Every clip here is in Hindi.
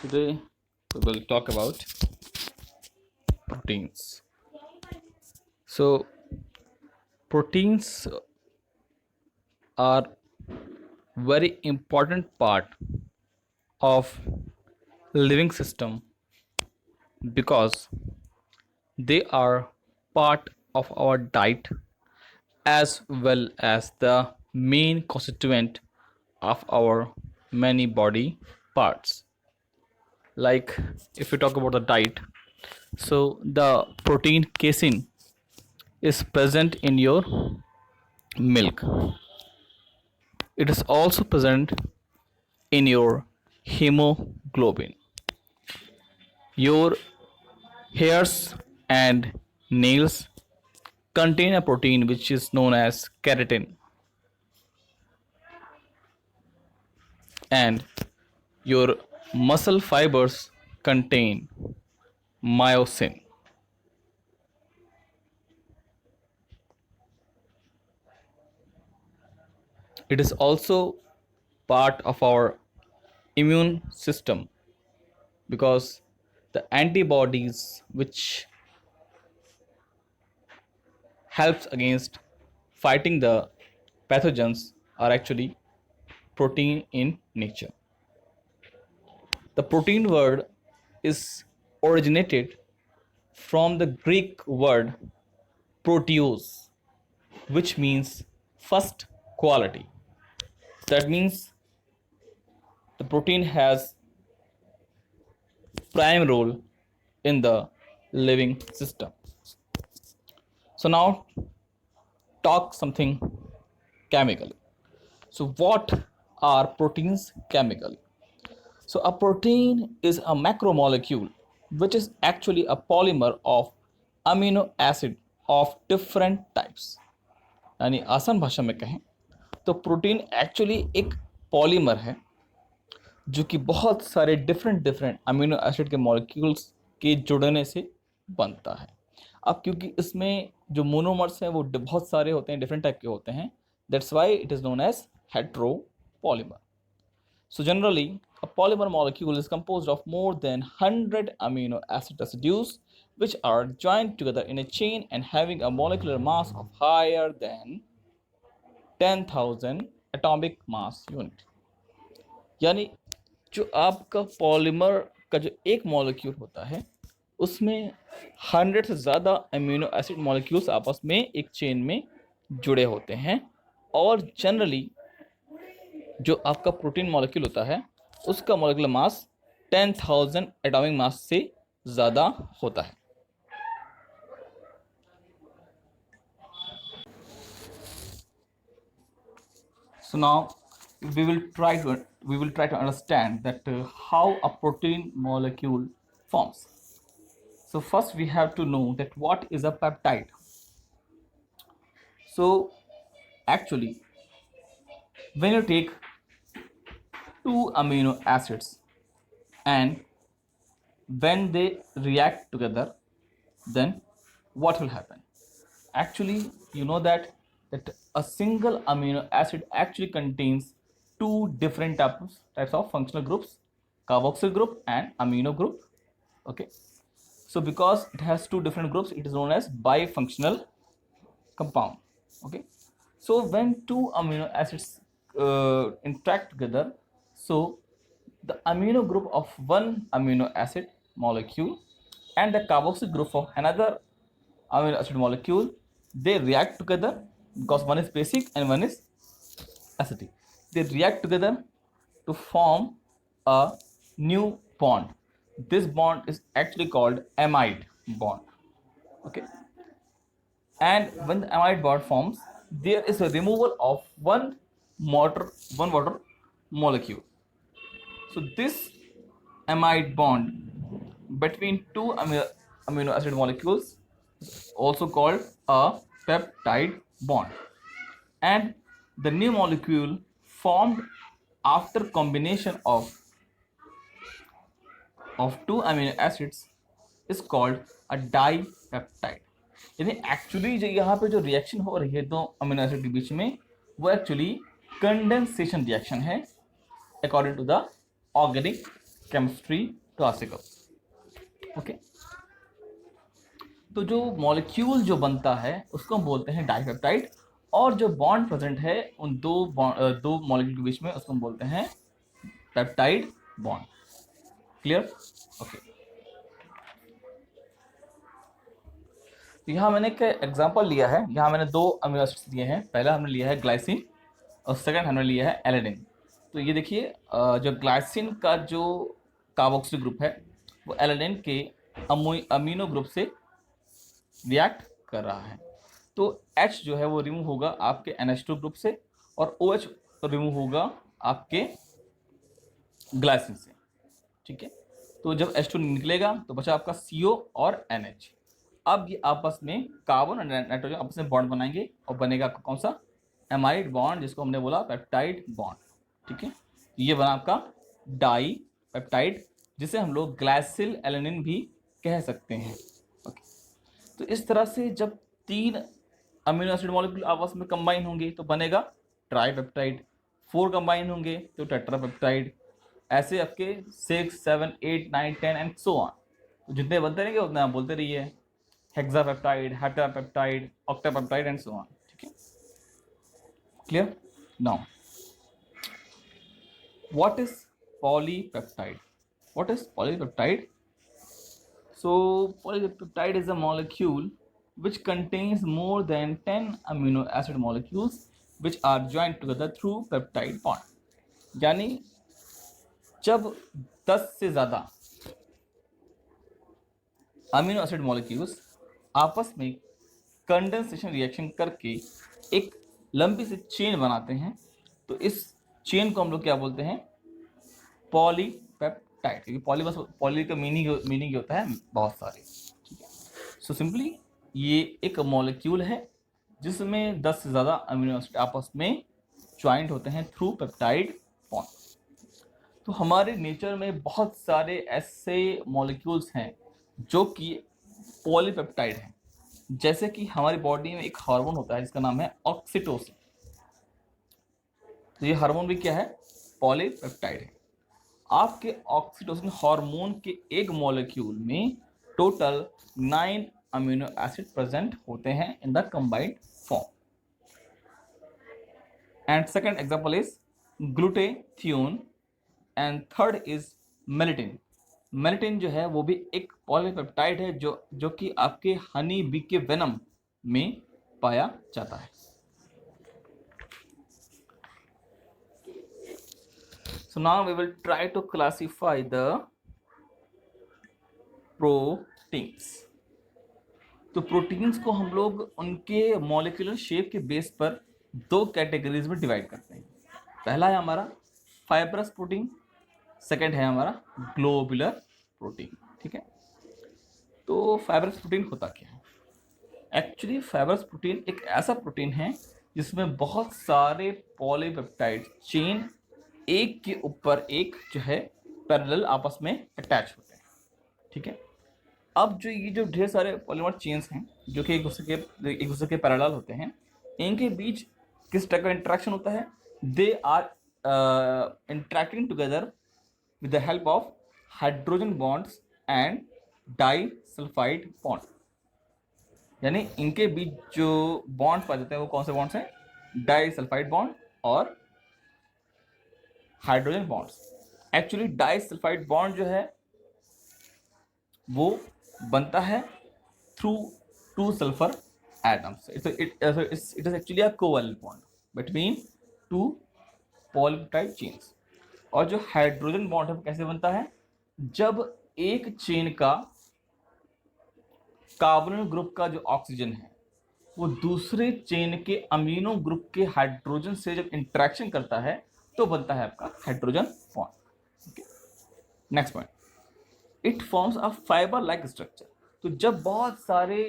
Today we will talk about proteins. So proteins are very important part of living system because they are part of our diet as well as the main constituent of our many body parts. Like if we talk about the diet, so the protein casein is present in your milk. It is also present in your hemoglobin. Your hairs and nails contain a protein which is known as keratin, and your muscle fibers contain myosin. It is also part of our immune system because the antibodies which helps against fighting the pathogens are actually protein in nature. The protein word is originated from the Greek word proteus, which means first quality. That means the protein has prime role in the living system. So now talk something chemically. So what are proteins chemically? So a protein is a macromolecule which is actually a polymer of amino acid of different types. यानी आसान भाषा में कहें तो प्रोटीन एक्चुअली एक पॉलीमर है जो कि बहुत सारे डिफरेंट डिफरेंट अमीनो एसिड के मॉलिक्यूल्स के जुड़ने से बनता है. अब क्योंकि इसमें जो मोनोमर्स हैं वो बहुत सारे होते हैं, डिफरेंट टाइप के होते हैं, that's why it is known as hetero polymer. So generally, a polymer molecule is composed of more than 100 amino acid residues which are joined together in a chain and having a molecular mass of higher than 10,000 atomic mass unit. यानी जो आपका पॉलीमर का जो एक मॉलिक्यूल होता है उसमें 100 से ज़्यादा अमीनो एसिड मॉलिक्यूल्स आपस में एक चेन में जुड़े होते हैं और जनरली जो आपका प्रोटीन मॉलिक्यूल होता है उसका मॉलिक्यूलर मास 10,000 एटॉमिक मास से ज़्यादा होता है. So now we will try to understand that how a protein molecule forms. So first we have to know that what is a peptide. So actually when you take two amino acids and when they react together, then what will happen? Actually you know that a single amino acid actually contains two different types of functional groups, carboxyl group and amino group. Okay, so because it has two different groups, it is known as bifunctional compound. Okay, so when two amino acids interact together, so the amino group of one amino acid molecule and the carboxyl group of another amino acid molecule, they react together because one is basic and one is acidic. They react together to form a new bond. This bond is actually called amide bond. Okay, and when the amide bond forms, there is a removal of one water molecule. So this amide bond between two amino acid molecules is also called a peptide bond, and the new molecule formed after combination of two amino acids is called a dipeptide. यानी एक्चुअली जो यहाँ पे जो रिएक्शन हो रही है दो अमीनो एसिड के बीच में वो एक्चुअली कंडेंसेशन रिएक्शन है according to the organic chemistry classical. Okay, तो जो मॉलिक्यूल जो बनता है उसको हम बोलते हैं डाइपेप्टाइड, और जो बॉन्ड प्रेजेंट है उन दो मॉलिक्यूल के बीच में उसको हम बोलते हैं पेप्टाइड बॉन्ड। क्लियर? ओके, तो यहाँ मैंने एक एग्जांपल लिया है। यहाँ मैंने दो अमीनो एसिड्स लिए हैं। पहला हमने लिया है ग्लाइसिन और सेकंड हमने लिया है एलेनिन। तो ये देखिए, जो ग्लाइसिन का जो कार्बोक्सिल ग्रुप है वो एलेनिन के अमीनो ग्रुप से रिएक्ट कर रहा है। तो H जो है वो रिमूव होगा आपके NH2 ग्रुप से, और OH रिमूव होगा आपके ग्लाइसिन से। ठीक है, तो जब H2 निकलेगा तो बचा आपका CO और NH। अब ये आपस में कार्बन और नाइट्रोजन आपस में बॉन्ड बनाएंगे और बनेगा आपका कौन सा? एमाइड बॉन्ड, जिसको हमने बोला पेप्टाइड बॉन्ड। ठीक है, ये बना आपका डाई पेप्टाइड, जिसे हम लोग ग्लाइसिल एलेनिन भी कह सकते हैं। ओके, तो इस तरह से जब तीन अमीनो एसिड मॉलिक्यूल आपस में कंबाइन होंगे तो बनेगा ट्राईपेप्टाइड, 4 कंबाइन होंगे तो टेट्रापेप्टाइड, ऐसे आपके 6, 7, 8, 9, 10 एंड सो ऑन। तो जितने बनते रहेंगे उतने आप बोलते रहिए, हेक्सापेप्टाइड, हेप्टापेप्टाइड, ऑक्टापेप्टाइड एंड सो ऑन। ठीक है, clear? Now what is polypeptide? What is polypeptide? So polypeptide is a molecule which contains more than 10 amino acid molecules which are joined together through peptide bond. यानी जब 10 से ज़्यादा अमीनो एसिड मॉलिक्यूल्स आपस में कंडेंसेशन रिएक्शन करके एक लंबी सी चेन बनाते हैं, तो इस चेन को हम लोग क्या बोलते हैं? पॉलीपेप्टाइड। क्योंकि पॉली बस पॉली का मीनिंग होता है बहुत सारे। ठीक है, सो सिंपली ये एक मॉलिक्यूल है जिसमें 10 से ज़्यादा अमीनो एसिड आपस में ज्वाइंट होते हैं थ्रू पेप्टाइड बॉन्ड। तो हमारे नेचर में बहुत सारे ऐसे मॉलिक्यूल्स हैं जो कि पॉलीपेप्टाइड हैं। जैसे कि हमारी बॉडी में एक हार्मोन होता है जिसका नाम है ऑक्सीटोसिन। तो ये हार्मोन भी क्या है? पॉलीपेप्टाइड है। आपके ऑक्सीटोसिन हार्मोन के एक मॉलिक्यूल में टोटल 9 अमीनो एसिड प्रेजेंट होते हैं in the combined form. And second example is glutathione and third is melatonin. Melatonin जो है वो भी एक पॉलीपेप्टाइड है जो कि आपके हनी बी के वेनम में पाया जाता है। So now we will try to classify the proteins. तो प्रोटीन्स को हम लोग उनके मॉलिक्यूलर शेप के बेस पर दो कैटेगरीज में डिवाइड करते हैं। पहला है हमारा फाइब्रस प्रोटीन, सेकंड है हमारा ग्लोबुलर प्रोटीन। ठीक है, तो फाइब्रस प्रोटीन होता क्या है? एक्चुअली फाइब्रस प्रोटीन एक ऐसा प्रोटीन है जिसमें बहुत सारे पॉलीपेप्टाइड चेन एक के ऊपर एक जो है पैरेलल आपस में अटैच होते हैं। ठीक है, अब जो ये जो ढेर सारे पॉलीमर चेन्स हैं जो कि एक दूसरे के पैरेलल होते हैं, इनके बीच किस तरह का इंटरेक्शन होता है? They are interacting together with the help of hydrogen bonds and disulphide bond. यानी इनके बीच जो बॉन्ड पाए जाते हैं वो कौन से बॉन्ड्स हैं? डाइसल्फाइड बॉन्ड और hydrogen bonds. Actually disulphide bond जो है वो बनता है through 2 sulphur atoms. It is actually a covalent bond between 2 polypeptide chains. और जो हाइड्रोजन बॉन्ड है वो कैसे बनता है? जब एक चेन का कार्बोनिल ग्रुप का जो ऑक्सीजन है वो दूसरे चेन के अमीनो ग्रुप के हाइड्रोजन से जब इंटरेक्शन करता है तो बनता है आपका hydrogen bond. Next point, it forms a fibre like structure. तो जब बहुत सारे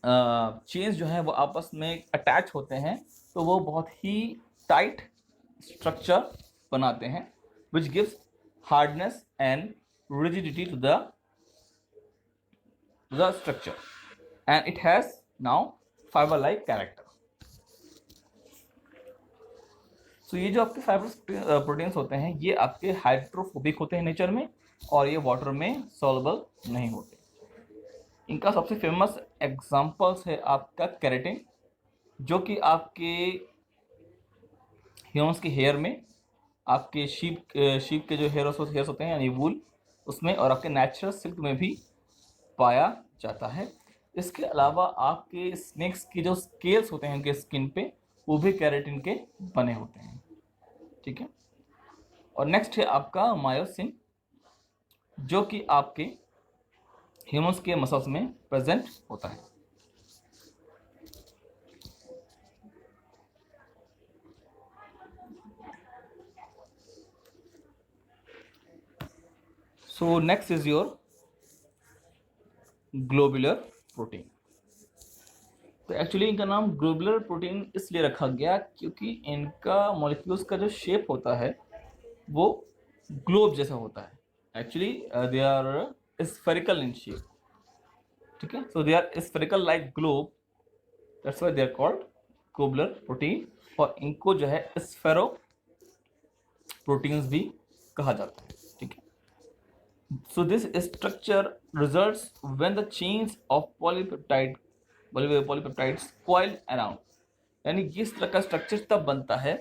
चेन्स जो है वो आपस में अटैच होते हैं तो वो बहुत ही टाइट स्ट्रक्चर बनाते हैं, which gives hardness and rigidity to the structure, and it has now fiber like character. तो ये जो आपके फाइब्रस प्रोटीन्स होते हैं ये आपके हाइड्रोफोबिक होते हैं नेचर में, और ये वाटर में सॉल्युबल नहीं होते। इनका सबसे फेमस एग्जांपल्स है आपका केराटिन, जो कि आपके ह्यूमंस के हेयर में, आपके शीप के जो हेयर्स होते हैं यानी वूल उसमें, और आपके नेचुरल सिल्क में भी पाया जाता है। इसके अलावा आपके स्नेक्स के जो स्केल्स होते हैं उनके स्किन पे, वो भी केराटिन के बने होते हैं। ठीक है। और नेक्स्ट है आपका मायोसिन, जो कि आपके ह्यूमंस के मसल्स में प्रेजेंट होता है। So next is your globular protein. तो एक्चुअली इनका नाम ग्लोबुलर प्रोटीन इसलिए रखा गया क्योंकि इनका मॉलिक्यूल्स का जो शेप होता है वो ग्लोब जैसा होता है। Actually they are spherical in shape. ठीक है। So they are spherical like globe, that's why they are called globular protein. और इनको जो है स्फेरो प्रोटीन्स भी कहा जाता है। ठीक है। So this structure results when the chains of polypeptides coil around। यानी इस तरह का स्ट्रक्चर तब बनता है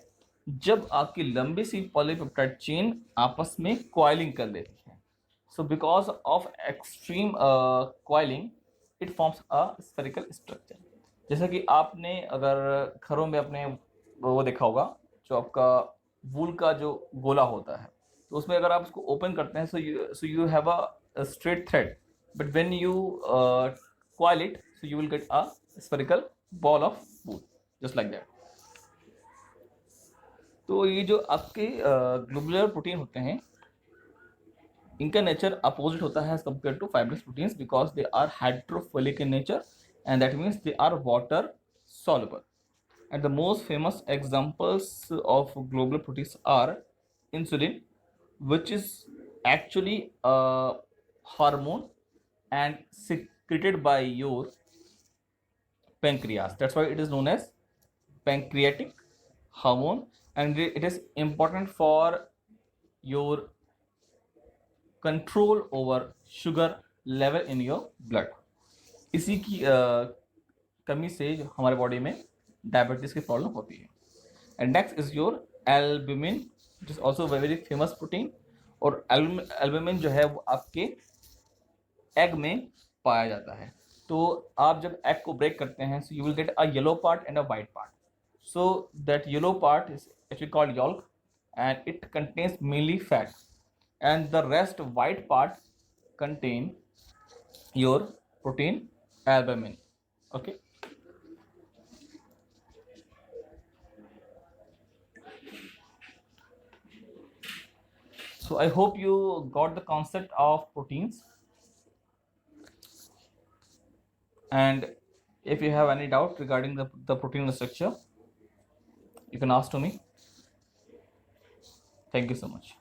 जब आपकी लंबी सी पॉलीपेप्टाइड चेन आपस में कॉइलिंग कर लेती है। So because of extreme coiling it forms a spherical structure. जैसा कि आपने अगर घरों में अपने वो देखा होगा, जो आपका वूल का जो गोला होता है, तो उसमें अगर आप उसको ओपन करते हैं so you have a straight thread, but when you coil it, so you will get a spherical ball of wool just like that। तो ये जो आपके ग्लोबुलर प्रोटीन होते हैं इनका नेचर अपोजिट होता है as compare to fibrous proteins, because they are hydrophilic in nature and that means they are water soluble। And the most famous examples of global proteins are insulin, which is actually a hormone and secreted by your pancreas. That's why it is known as pancreatic hormone, and it is important for your control over sugar level in your blood। इसी की कमी से जो हमारे बॉडी में डायबिटीज की प्रॉब्लम होती है। And next is your albumin, it is also very famous protein. और एल्ब्यूमिन जो है वो आपके एग में पाया जाता है। तो आप जब एग को ब्रेक करते हैं so you will get a yellow part and a white part. So that yellow part is actually called yolk and it contains mainly fat, and the rest white part contain your protein albumin। Okay। So I hope you got the concept of proteins, and if you have any doubt regarding the protein structure you can ask to me। Thank you so much।